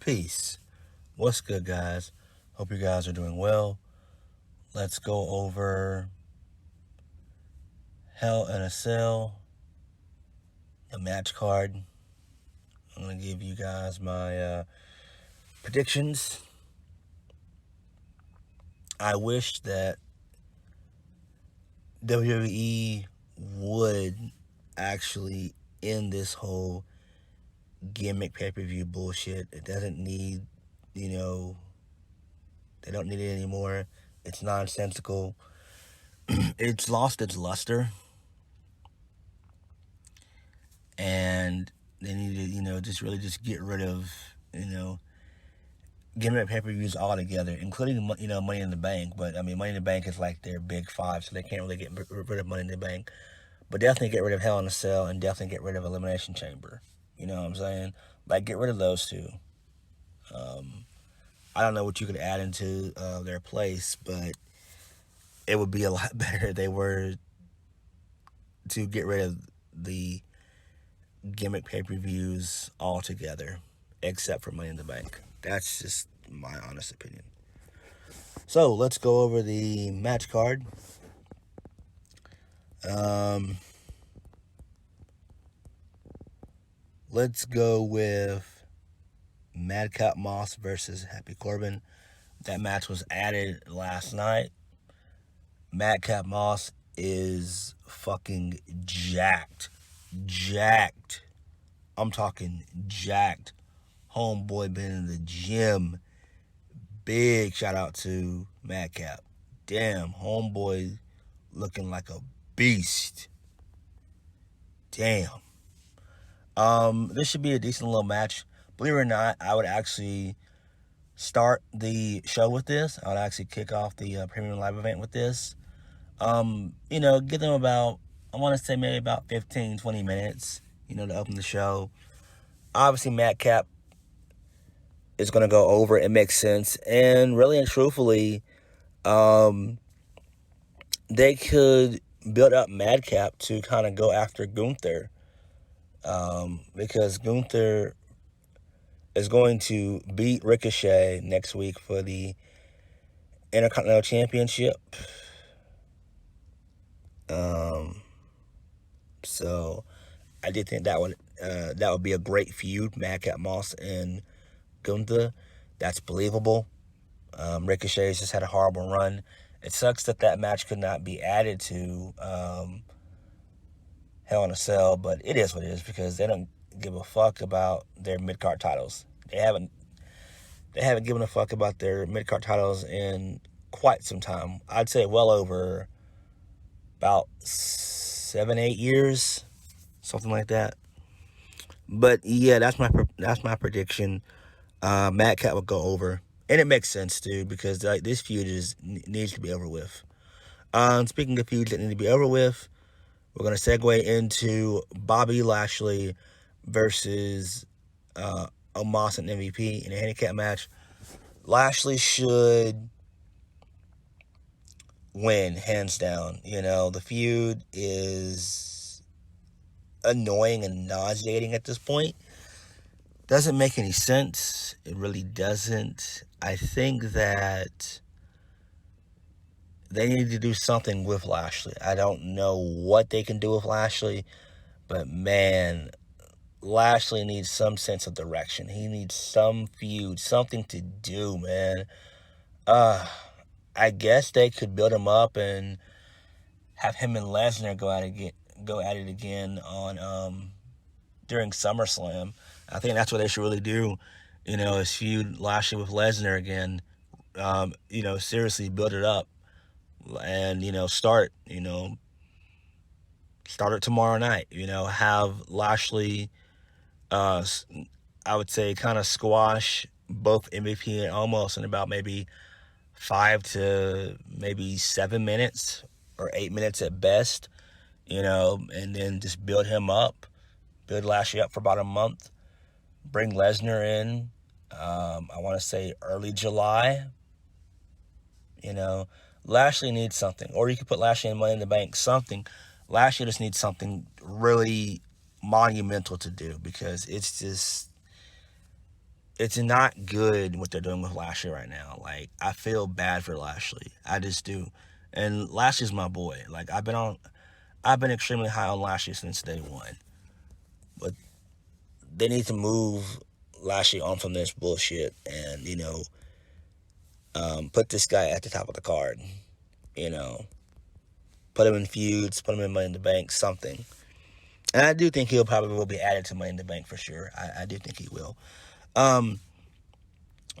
Peace. What's good, guys? Hope you guys are doing well. Let's go over Hell in a Cell, the match card. I'm going to give you guys my predictions. I wish that WWE would actually end this whole gimmick pay-per-view bullshit. It doesn't need, they don't need it anymore. It's nonsensical. It's lost its luster. And they need to, just get rid of, gimmick pay-per-views altogether, including, Money in the Bank. But, Money in the Bank is like their big five, so they can't really get rid of Money in the Bank. But definitely get rid of Hell in a Cell and definitely get rid of Elimination Chamber. You know what I'm saying? Like, get rid of those two. I don't know what you could add into their place, but it would be a lot better if they were to get rid of the gimmick pay-per-views altogether, except for Money in the Bank. That's just my honest opinion. So let's go over the match card. Let's go with Madcap Moss versus Happy Corbin. That match was added last night. Madcap Moss is fucking jacked. I'm talking jacked. Homeboy been in the gym. Big shout out to Madcap. Damn, homeboy looking like a beast. Damn. This should be a decent little match. Believe it or not, I would actually start the show with this. I would actually kick off the premium live event with this. Give them about, I want to say maybe about 15, 20 minutes, to open the show. Obviously, Madcap is going to go over. It makes sense. And really and truthfully, they could build up Madcap to kind of go after Gunther. Because Gunther is going to beat Ricochet next week for the Intercontinental Championship. So I did think that would be a great feud, Madcap Moss and Gunther. That's believable. Ricochet's just had a horrible run. It sucks that match could not be added to Hell in a Cell, but it is what it is because they don't give a fuck about their mid-card titles. They haven't given a fuck about their mid-card titles in quite some time. I'd say well over about 7-8 years, something like that. But yeah, that's my prediction. Madcap will go over, and it makes sense, dude, because this feud needs to be over with. Speaking of feuds that need to be over with, we're going to segue into Bobby Lashley versus Omos and MVP in a handicap match. Lashley should win, hands down. The feud is annoying and nauseating at this point. Doesn't make any sense. It really doesn't. I think that they need to do something with Lashley. I don't know what they can do with Lashley, but man, Lashley needs some sense of direction. He needs some feud, something to do, man. I guess they could build him up and have him and Lesnar go at it again on during SummerSlam. I think that's what they should really do. Is feud Lashley with Lesnar again. Seriously build it up. And, start it tomorrow night. Have Lashley, I would say, kind of squash both MVP and Omos in about maybe 5 to maybe 7 minutes or 8 minutes at best, and then just build him up, build Lashley up for about a month, bring Lesnar in, I want to say early July. Lashley needs something. Or you could put Lashley in Money in the Bank, something. Lashley just needs something really monumental to do because it's just, it's not good what they're doing with Lashley right now. Like, I feel bad for Lashley. I just do. And Lashley's my boy. Like, I've been extremely high on Lashley since day one. But they need to move Lashley on from this bullshit and, put this guy at the top of the card. Put him in feuds, put him in Money in the Bank, something. And I do think he'll probably will be added to Money in the Bank for sure. I do think he will.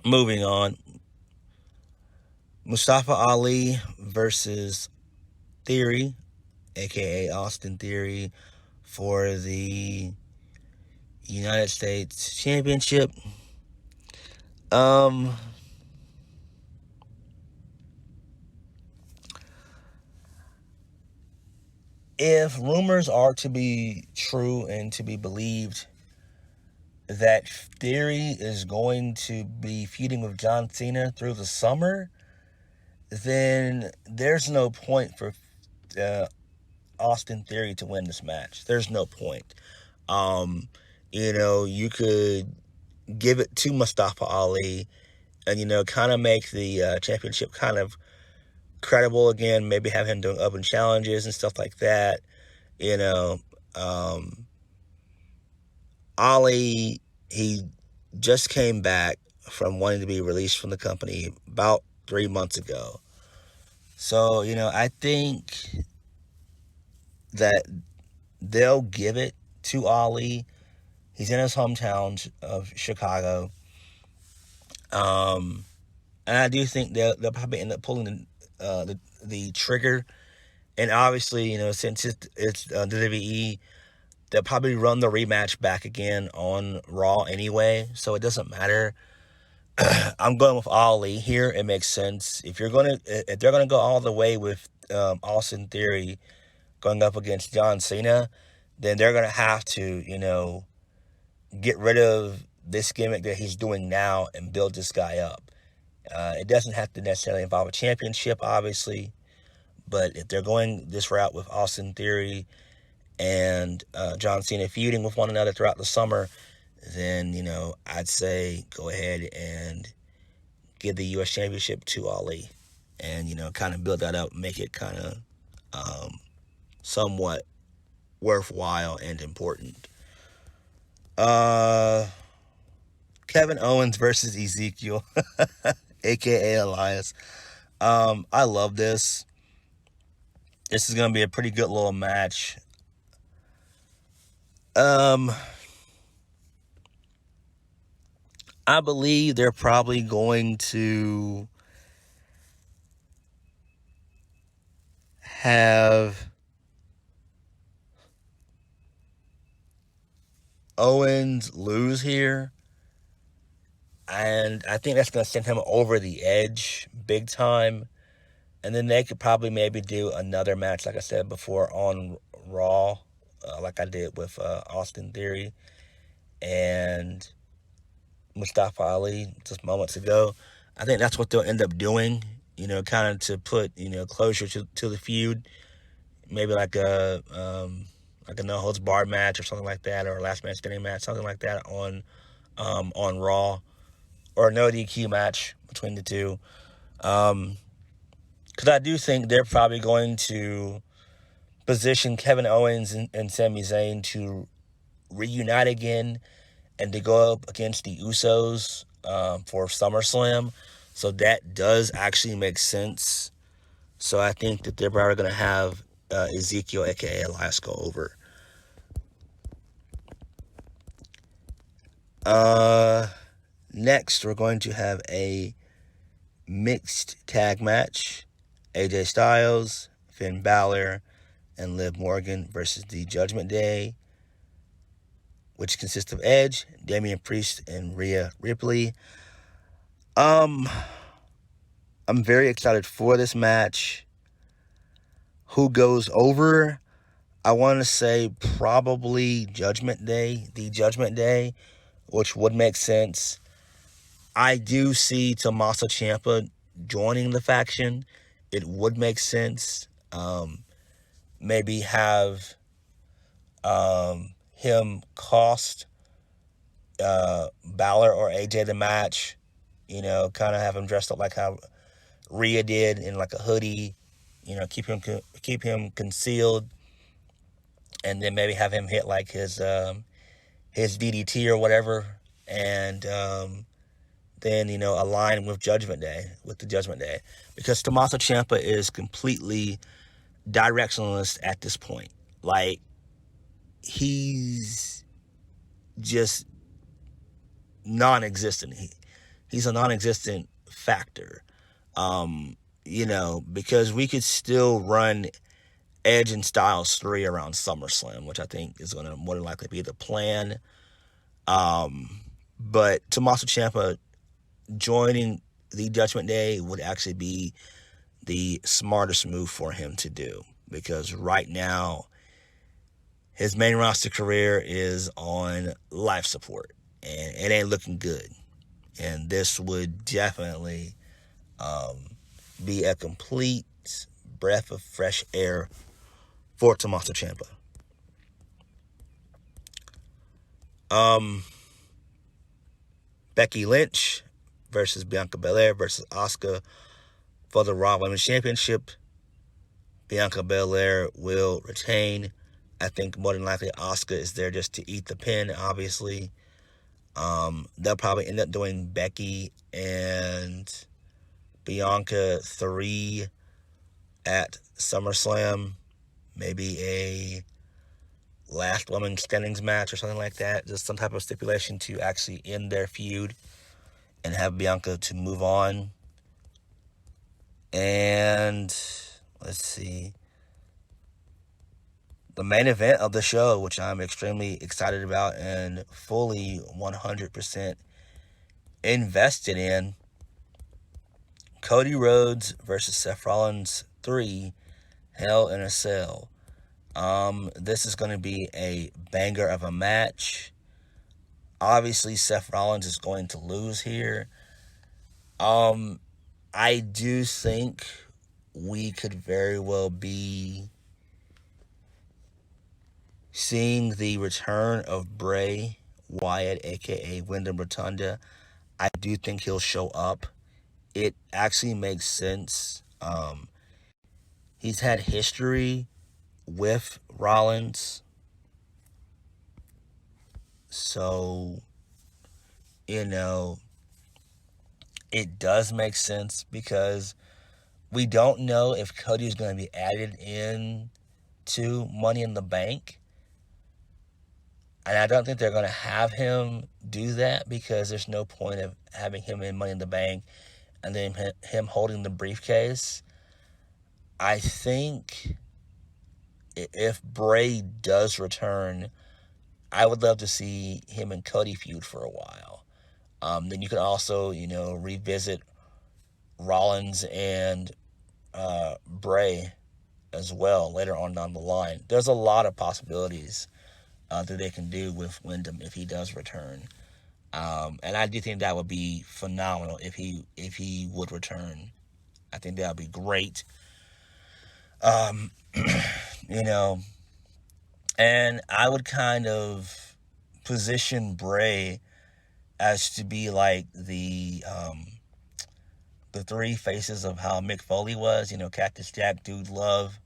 Moving on. Mustafa Ali versus Theory, a.k.a. Austin Theory, for the United States Championship. If rumors are to be true and to be believed that Theory is going to be feuding with John Cena through the summer, then there's no point for Austin Theory to win this match. There's no point. You could give it to Mustafa Ali and, kind of make the championship kind of credible again. Maybe have him doing open challenges and stuff like that. Ali, he just came back from wanting to be released from the company about 3 months ago. So, I think that they'll give it to Ali. He's in his hometown of Chicago. And I do think they'll probably end up pulling the trigger. And obviously, since it's WWE, they'll probably run the rematch back again on Raw anyway. So it doesn't matter. I'm going with Ali here. It makes sense. If they're gonna go all the way with Austin Theory going up against John Cena, then they're gonna have to, get rid of this gimmick that he's doing now and build this guy up. It doesn't have to necessarily involve a championship, obviously, but if they're going this route with Austin Theory and John Cena feuding with one another throughout the summer, then, I'd say go ahead and give the U.S. Championship to Ali and, kind of build that up, make it kind of somewhat worthwhile and important. Kevin Owens versus Ezekiel, a.k.a. Elias. I love this. This is going to be a pretty good little match. I believe they're probably going to have Owens lose here. And I think that's going to send him over the edge big time. And then they could probably maybe do another match, like I said before, on Raw, like I did with Austin Theory and Mustafa Ali just moments ago. I think that's what they'll end up doing, kind of to put, closure to the feud. Maybe like a no holds barred match or something like that, or a last man standing match, something like that on Raw, or a no DQ match between the two. Because I do think they're probably going to position Kevin Owens and Sami Zayn to reunite again and to go up against the Usos for SummerSlam. So that does actually make sense. So I think that they're probably going to have Ezekiel, a.k.a. Elias, go over. Next, we're going to have a mixed tag match. AJ Styles, Finn Balor, and Liv Morgan versus the Judgment Day, which consists of Edge, Damian Priest, and Rhea Ripley. I'm very excited for this match. Who goes over? I want to say probably Judgment Day, the Judgment Day, which would make sense. I do see Tommaso Ciampa joining the faction. It would make sense. Maybe have him cost Balor or AJ the match. You know, kind of have him dressed up like how Rhea did in like a hoodie. You know, keep him concealed, and then maybe have him hit like his DDT or whatever, and then, you know, align with the Judgment Day, because Tommaso Ciampa is completely directionless at this point. Like, he's just non-existent. He's a non-existent factor. You know, because we could still run Edge and Styles 3 around SummerSlam, which I think is going to more than likely be the plan. But Tommaso Ciampa joining the Judgment Day would actually be the smartest move for him to do, because right now his main roster career is on life support, and it ain't looking good. And this would definitely be a complete breath of fresh air for Tommaso Ciampa. Becky Lynch versus Bianca Belair versus Asuka for the Raw Women's Championship. Bianca Belair will retain. I think more than likely Asuka is there just to eat the pin, obviously. They'll probably end up doing Becky and Bianca 3 at SummerSlam. Maybe a last woman standings match or something like that. Just some type of stipulation to actually end their feud and have Bianca to move on. And let's see. The main event of the show, which I'm extremely excited about and fully 100% invested in. Cody Rhodes versus Seth Rollins III, Hell in a Cell. This is going to be a banger of a match. Obviously, Seth Rollins is going to lose here. I do think we could very well be seeing the return of Bray Wyatt, aka Wyndham Rotunda. I do think he'll show up. It actually makes sense. He's had history with Rollins, so, you know, it does make sense, because we don't know if Cody is going to be added in to Money in the Bank. And I don't think they're going to have him do that, because there's no point of having him in Money in the Bank and then him holding the briefcase. I think if Bray does return, I would love to see him and Cody feud for a while. Then you could also, you know, revisit Rollins and Bray as well later on down the line. There's a lot of possibilities that they can do with Wyndham if he does return. And I do think that would be phenomenal if he would return. I think that would be great. You know, and I would kind of position Bray as to be like the three faces of how Mick Foley was, you know, Cactus Jack, Dude Love,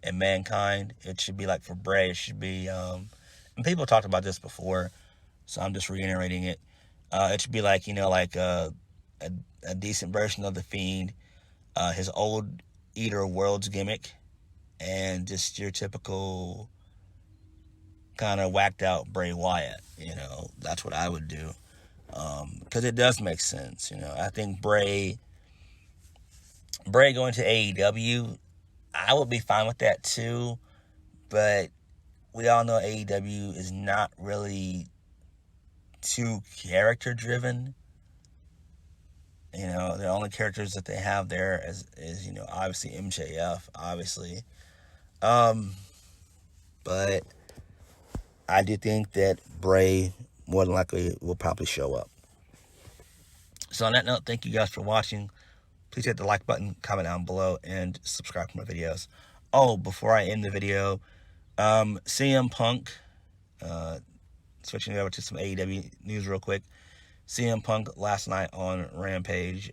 and Mankind. It should be like for Bray, it should be, and people talked about this before, so I'm just reiterating it. It should be like, you know, like a decent version of The Fiend, his old Eater of Worlds gimmick, and just your typical kind of whacked out Bray Wyatt. You know, that's what I would do, because it does make sense. You know, I think Bray going to AEW, I would be fine with that too, but we all know AEW is not really too character driven. You know, the only characters that they have there is you know, obviously MJF, obviously. But I do think that Bray more than likely will probably show up. So on that note, thank you guys for watching. Please hit the like button, comment down below, and subscribe to my videos. Oh, before I end the video, CM Punk switching over to some AEW news real quick. CM Punk last night on Rampage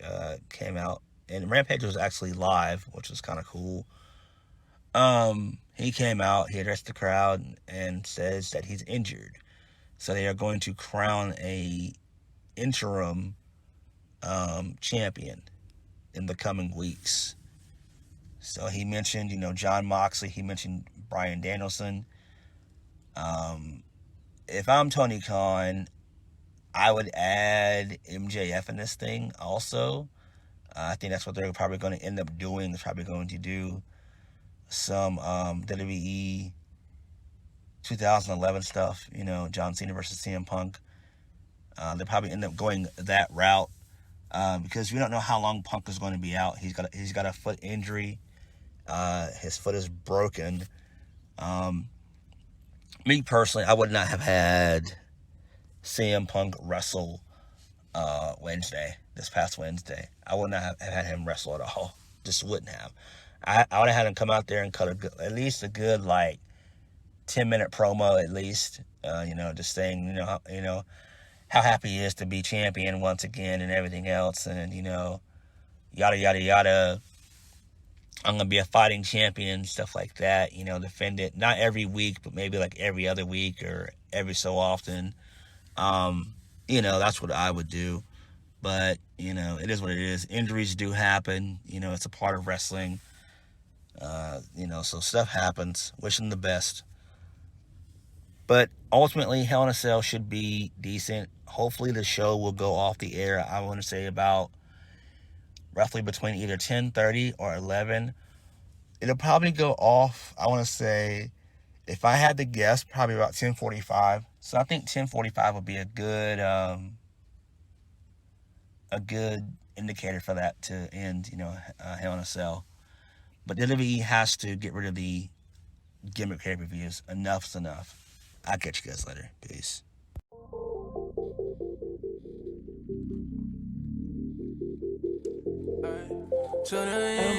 came out, and Rampage was actually live, which was kind of cool. He came out, he addressed the crowd, and says that he's injured. So they are going to crown a interim champion in the coming weeks. So he mentioned, John Moxley. He mentioned Bryan Danielson. If I'm Tony Khan, I would add MJF in this thing also. I think that's what they're probably going to end up doing. They're probably going to do some WWE 2011 stuff, John Cena versus CM Punk. They'll probably end up going that route because we don't know how long Punk is going to be out. He's got a foot injury. His foot is broken. Me personally, I would not have had CM Punk wrestle this past Wednesday. I would not have had him wrestle at all. Just wouldn't have. I would have had him come out there and cut at least a good 10-minute promo at least. Just saying, how happy he is to be champion once again and everything else, and yada yada yada. I'm gonna be a fighting champion, stuff like that. Defend it not every week, but maybe every other week or every so often. That's what I would do. But it is what it is. Injuries do happen. It's a part of wrestling. So stuff happens. Wish him the best. But ultimately, Hell in a Cell should be decent. Hopefully the show will go off the air, I want to say about roughly between either 10:30 or 11. It'll probably go off, I want to say, if I had to guess, probably about 10:45. So I think 10:45 would be a good indicator for that to end, Hell in a Cell. But WWE has to get rid of the gimmick pay-per-views. Enough's enough. I'll catch you guys later. Peace. To the end.